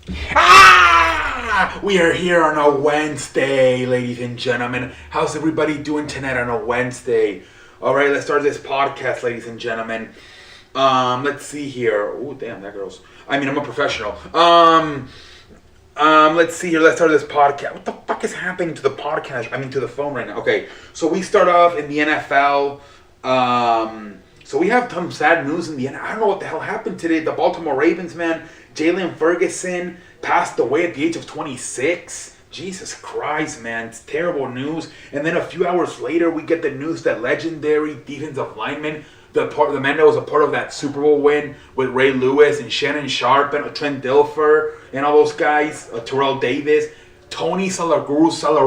We are here on a Wednesday, ladies and gentlemen. How's everybody doing tonight on a Wednesday? All right, let's start this podcast, ladies and gentlemen. Let's see here. Oh, damn, that girl's. I mean, I'm a professional. Let's see here. Let's start this podcast. What the fuck is happening to the podcast? I mean, to the phone right now. Okay, so we start off in the NFL. So we have some sad news in the end. I don't know what the hell happened today. The Baltimore Ravens, man. Jalen Ferguson passed away at the age of 26. Jesus Christ, man. It's terrible news. And then a few hours later, we get the news that legendary defensive lineman, the man that was a part of that Super Bowl win with Ray Lewis and Shannon Sharp and Trent Dilfer and all those guys, Terrell Davis, Tony Salagrusa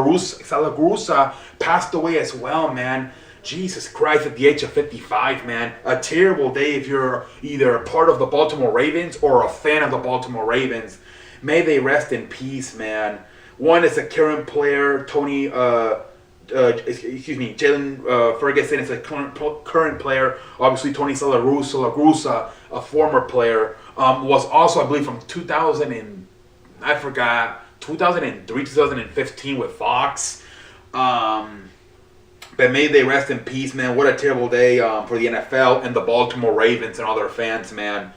passed away as well, man. Jesus Christ, at the age of 55, man. A terrible day if you're either a part of the Baltimore Ravens or a fan of the Baltimore Ravens. May they rest in peace, man. One is a current player, Jalen Ferguson is a current player. Obviously, Tony Salagrusa, a former player, was also, I believe, from 2003, 2015 with Fox. But may they rest in peace, man. What a terrible day for the NFL and the Baltimore Ravens and all their fans, man.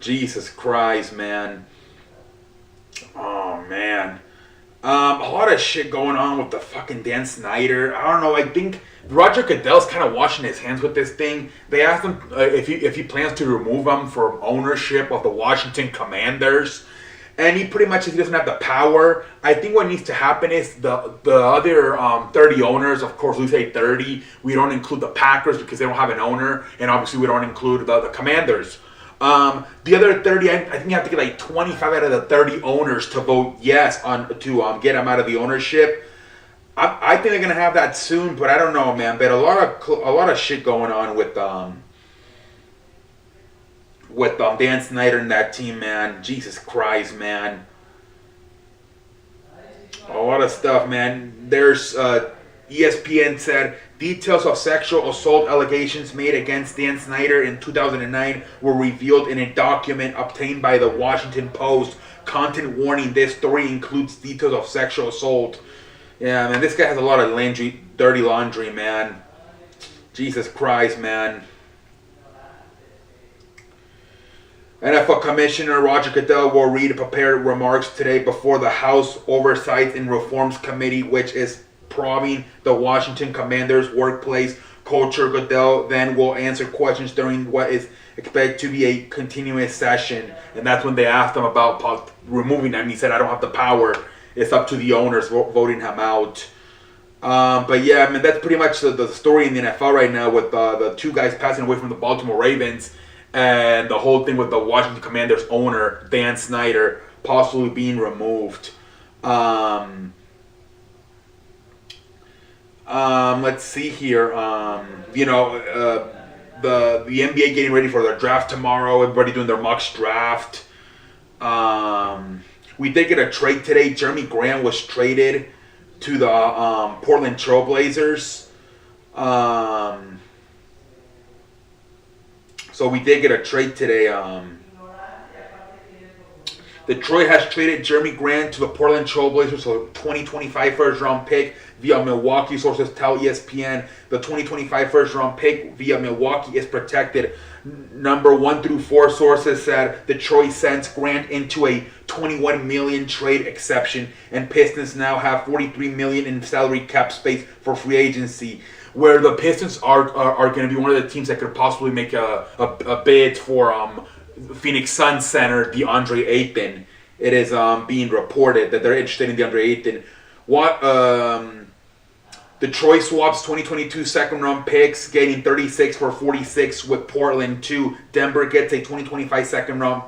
Jesus Christ, man. Oh, man. A lot of shit going on with the fucking Dan Snyder. I don't know. I think Roger Goodell's kind of washing his hands with this thing. They asked him if he plans to remove him from ownership of the Washington Commanders. And he pretty much, he doesn't have the power. I think what needs to happen is the other 30 owners, of course, we say 30. We don't include the Packers because they don't have an owner. And obviously we don't include the Commanders. The other 30, I think you have to get like 25 out of the 30 owners to vote yes to get them out of the ownership. I think they're going to have that soon, but I don't know, man. But a lot of shit going on with Dan Snyder and that team, man. Jesus Christ, man. A lot of stuff, man. There's ESPN said details of sexual assault allegations made against Dan Snyder in 2009 were revealed in a document obtained by the Washington Post. Content warning: this story includes details of sexual assault. Yeah, man, this guy has a lot of dirty laundry, man. Jesus Christ, man. NFL Commissioner Roger Goodell will read prepared remarks today before the House Oversight and Reforms Committee, which is probing the Washington Commanders' workplace culture. Goodell then will answer questions during what is expected to be a continuous session. And that's when they asked him about removing him. He said, I don't have the power. It's up to the owners voting him out. But yeah, I mean, that's pretty much the story in the NFL right now with the two guys passing away from the Baltimore Ravens. And the whole thing with the Washington Commanders owner, Dan Snyder, possibly being removed. Let's see here. The NBA getting ready for their draft tomorrow. Everybody doing their mock draft. We did get a trade today. Jeremy Grant was traded to the Portland Trailblazers. So we did get a trade today. Detroit has traded Jeremy Grant to the Portland Trailblazers, so 2025 first-round pick via Milwaukee. Sources tell ESPN the 2025 first-round pick via Milwaukee is protected. Number 1 through 4 sources said Detroit sends Grant into a $21 million trade exception, and Pistons now have $43 million in salary cap space for free agency. Where the Pistons are going to be one of the teams that could possibly make a bid for Phoenix Suns center DeAndre Ayton. It is being reported that they're interested in DeAndre Ayton. Detroit swaps 2022 second-round picks, gaining 36 for 46 with Portland too. Denver gets a 2025 second-round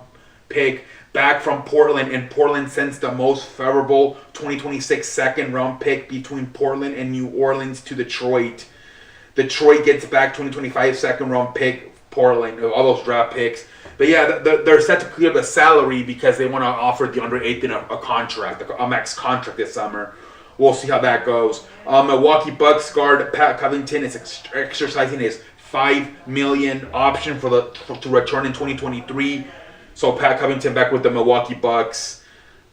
pick back from Portland, and Portland sends the most favorable 2026 second-round pick between Portland and New Orleans to Detroit. Detroit gets back 2025 second-round pick, Portland, all those draft picks. But yeah, they're set to clear the salary because they want to offer DeAndre Ayton a contract, a max contract this summer. We'll see how that goes. Milwaukee Bucks guard Pat Covington is exercising his $5 million option to return in 2023. So Pat Covington back with the Milwaukee Bucks.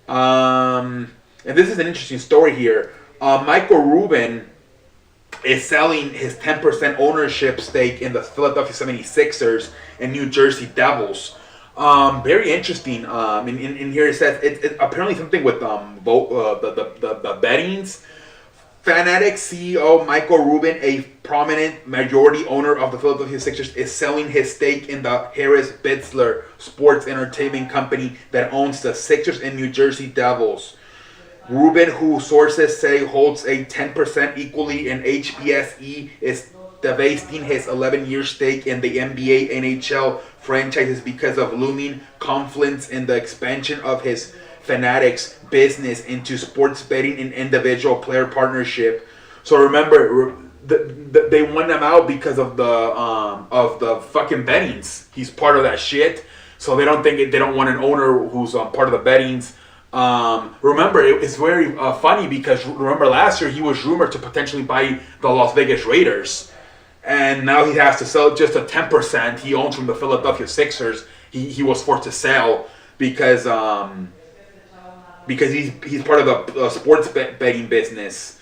And this is an interesting story here. Michael Rubin is selling his 10% ownership stake in the Philadelphia 76ers and New Jersey Devils. Very interesting. In here it says it apparently something with the bettings. Fanatics CEO Michael Rubin, a prominent majority owner of the Philadelphia Sixers, is selling his stake in the Harris Bitzler Sports Entertainment Company that owns the Sixers and New Jersey Devils. Rubin, who sources say holds a 10% equally in HBSE, is divesting his 11-year stake in the NBA NHL franchises because of looming conflicts in the expansion of his Fanatics business into sports betting and individual player partnership. So remember, they won them out because of the fucking bettings. He's part of that shit, so they don't want an owner who's part of the bettings. Remember, it's very funny because remember last year he was rumored to potentially buy the Las Vegas Raiders, and now he has to sell just a 10% he owns from the Philadelphia Sixers. He was forced to sell because he's part of the sports betting business.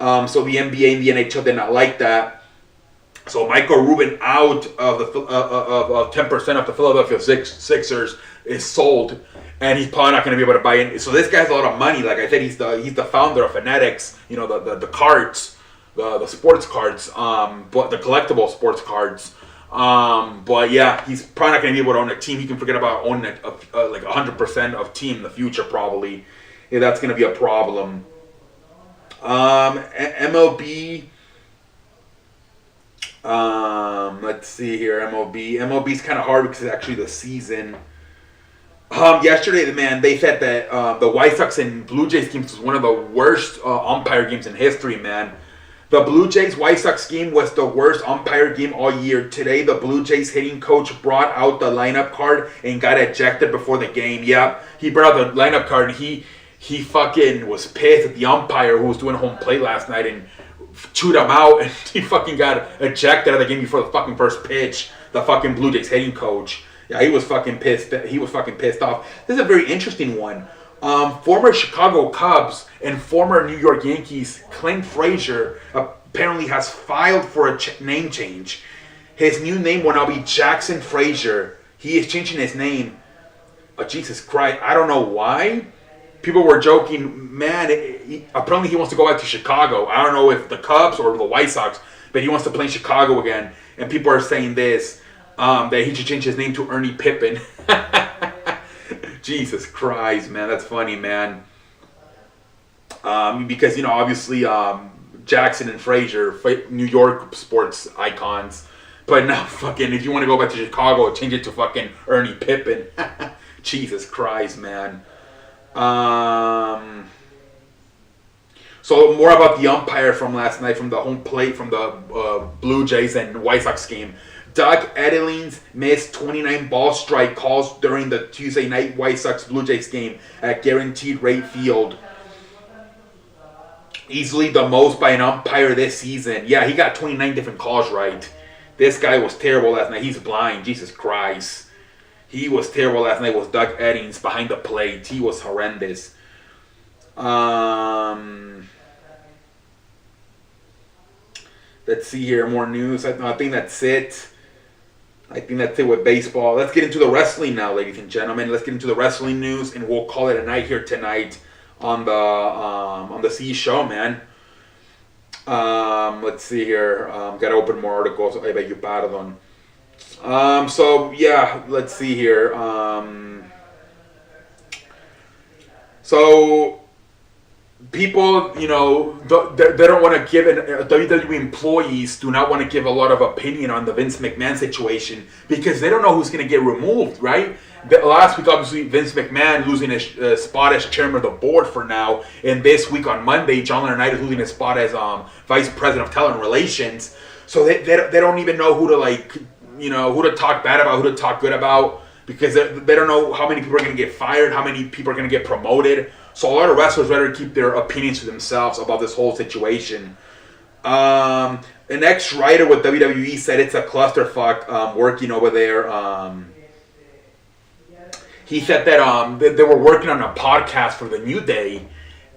So the NBA and the NHL did not like that. So Michael Rubin out of the 10% of the Philadelphia Sixers is sold, and he's probably not going to be able to buy in. So this guy's a lot of money. Like I said, he's the founder of Fanatics. You know, the cards, the sports cards, but the collectible sports cards. But yeah, he's probably not going to be able to own a team. He can forget about owning like 100% of team in the future probably. Yeah, that's going to be a problem. MLB. Let's see here. MLB's kind of hard because it's actually the season. Yesterday, they said that the White Sox and Blue Jays games was one of the worst umpire games in history, man. The Blue Jays White Sox game was the worst umpire game all year. Today, the Blue Jays hitting coach brought out the lineup card and got ejected before the game. Yeah, he brought out the lineup card and he fucking was pissed at the umpire who was doing home plate last night and chewed him out, and he fucking got ejected out of the game before the fucking first pitch. The fucking Blue Jays hitting coach. Yeah, he was fucking pissed. He was fucking pissed off. This is a very interesting one. Former Chicago Cubs and former New York Yankees Clint Frazier apparently has filed for a name change. His new name will now be Jackson Frazier. He is changing his name. Oh, Jesus Christ. I don't know why. People were joking, man, apparently he wants to go back to Chicago. I don't know if the Cubs or the White Sox, but he wants to play in Chicago again. And people are saying this, that he should change his name to Ernie Pippen. Jesus Christ, man, that's funny, man. Because, you know, obviously Jackson and Frazier, New York sports icons. But now fucking, if you want to go back to Chicago, change it to fucking Ernie Pippen. Jesus Christ, man. So more about the umpire from last night, from the home plate, from the Blue Jays and White Sox game. Doug Edelins missed 29 ball strike calls during the Tuesday night White Sox Blue Jays game at Guaranteed Rate Field. Easily the most by an umpire this season. Yeah, he got 29 different calls right. This guy was terrible last night. He's blind. Jesus Christ. He was terrible last night. Was Doug Eddings behind the plate. He was horrendous. Let's see here. More news. I think that's it. I think that's it with baseball. Let's get into the wrestling now, ladies and gentlemen. Let's get into the wrestling news, and we'll call it a night here tonight on the C show, man. Let's see here. Gotta open more articles. I beg you pardon. So yeah, let's see here. So people, you know, they don't want to give it. WWE employees do not want to give a lot of opinion on the Vince McMahon situation because they don't know who's going to get removed, right? Last week, obviously, Vince McMahon losing his spot as chairman of the board for now, and this week on Monday, John Laurinaitis is losing his spot as vice president of talent relations. So they don't even know who to who to talk bad about, who to talk good about, because they don't know how many people are going to get fired, how many people are going to get promoted. So a lot of wrestlers rather keep their opinions to themselves about this whole situation. An ex-writer with WWE said it's a clusterfuck working over there. he said that they were working on a podcast for the New Day,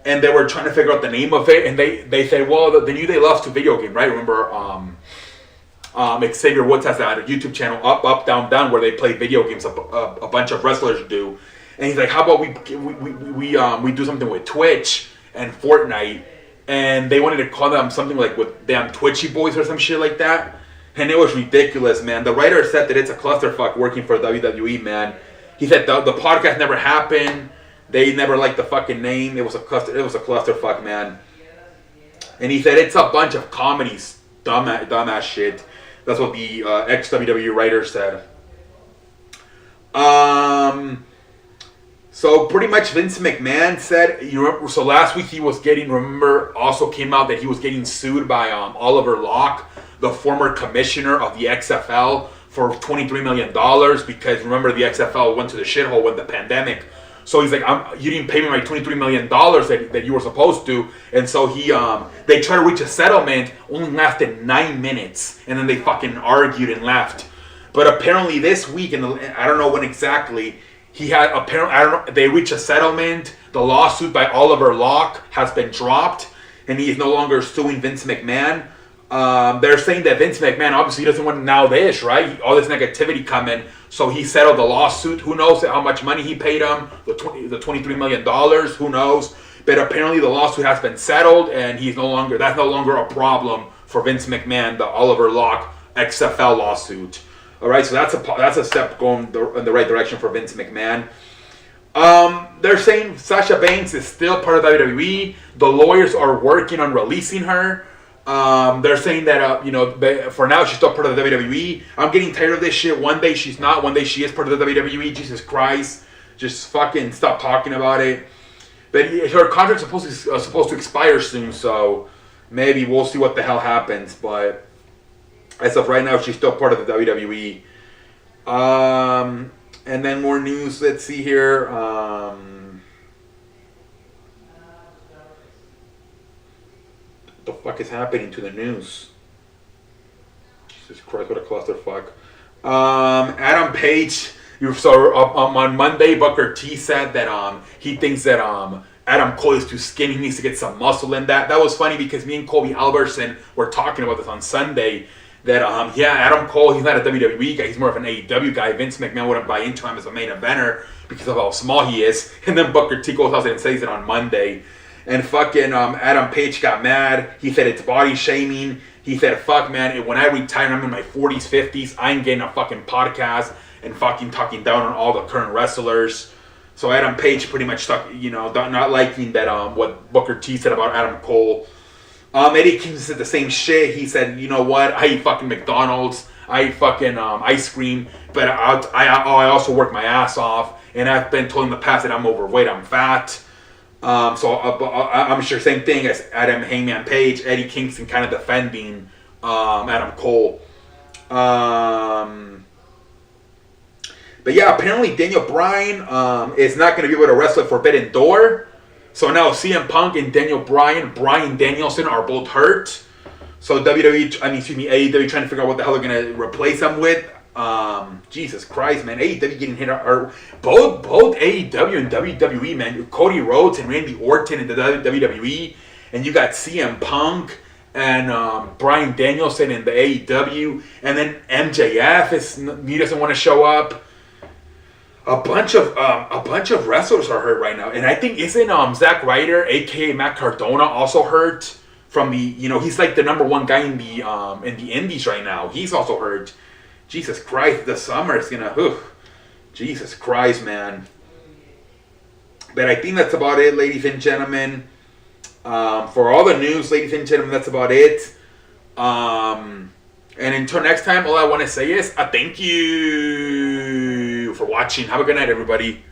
and they were trying to figure out the name of it, and they said, well, the New Day loves to video game, right? Remember, Xavier Woods has a YouTube channel, Up, Up, Down, Down, where they play video games. A bunch of wrestlers do, and he's like, how about we do something with Twitch and Fortnite, and they wanted to call them something like with damn Twitchy Boys or some shit like that, and it was ridiculous, man. The writer said that it's a clusterfuck working for WWE, man. He said the podcast never happened. They never liked the fucking name. It was a clusterfuck, man. And he said it's a bunch of comedies, dumbass shit. That's what the ex-WWE writer said. So pretty much Vince McMahon said, so last week he was getting, also came out that he was getting sued by Oliver Locke, the former commissioner of the XFL, for $23 million because remember the XFL went to the shithole with the pandemic. So he's like, you didn't pay me my $23 million that you were supposed to. And so they tried to reach a settlement, only lasted 9 minutes. And then they fucking argued and left. But apparently this week, and I don't know when exactly, they reached a settlement. The lawsuit by Oliver Locke has been dropped. And he is no longer suing Vince McMahon. They're saying that Vince McMahon obviously doesn't want now this, right? All this negativity coming. So he settled the lawsuit. Who knows how much money he paid him? The $23 million. Who knows? But apparently the lawsuit has been settled, and that's no longer a problem for Vince McMahon. The Oliver Locke XFL lawsuit. All right, so that's a step going in the right direction for Vince McMahon. They're saying Sasha Banks is still part of WWE. The lawyers are working on releasing her. They're saying that, for now she's still part of the WWE. I'm getting tired of this shit. One day she's not, one day she is part of the WWE. Jesus Christ. Just fucking stop talking about it. But her contract's supposed to expire soon, so maybe we'll see what the hell happens. But as of right now, she's still part of the WWE. And then more news. Let's see here. What the fuck is happening to the news? Jesus Christ, what a clusterfuck. Adam Page, on Monday, Booker T said that he thinks that Adam Cole is too skinny, he needs to get some muscle in that. That was funny because me and Colby Albertson were talking about this on Sunday. That Adam Cole, he's not a WWE guy, he's more of an AEW guy. Vince McMahon wouldn't buy into him as a main eventer because of how small he is. And then Booker T goes out and says it on Monday. And fucking Adam Page got mad. He said it's body shaming. He said, fuck man, when I retire, I'm in my 40s, 50s, I ain't getting a fucking podcast and fucking talking down on all the current wrestlers. So Adam Page pretty much not liking that what Booker T said about Adam Cole. Eddie Kingston said the same shit. He said, you know what, I eat fucking McDonald's, I eat fucking ice cream, but I also work my ass off, and I've been told in the past that I'm overweight, I'm fat. So I'm sure same thing as Adam Hangman Page, Eddie Kingston kind of defending Adam Cole. But yeah, apparently Daniel Bryan is not going to be able to wrestle at Forbidden Door. So now CM Punk and Bryan Danielson are both hurt. So AEW trying to figure out what the hell they're going to replace them with. Jesus Christ, man. AEW getting hit are both AEW and WWE, man. Cody Rhodes and Randy Orton in the WWE. And you got CM Punk and Bryan Danielson in the AEW. And then MJF he doesn't want to show up. A bunch of wrestlers are hurt right now, and I think isn't Zack Ryder, aka Matt Cardona, also hurt from the he's like the number one guy in the indies right now. He's also hurt. Jesus Christ, the summer is gonna. Jesus Christ, man. But I think that's about it, ladies and gentlemen. For all the news, ladies and gentlemen, that's about it. And until next time, all I want to say is thank you for watching. Have a good night, everybody.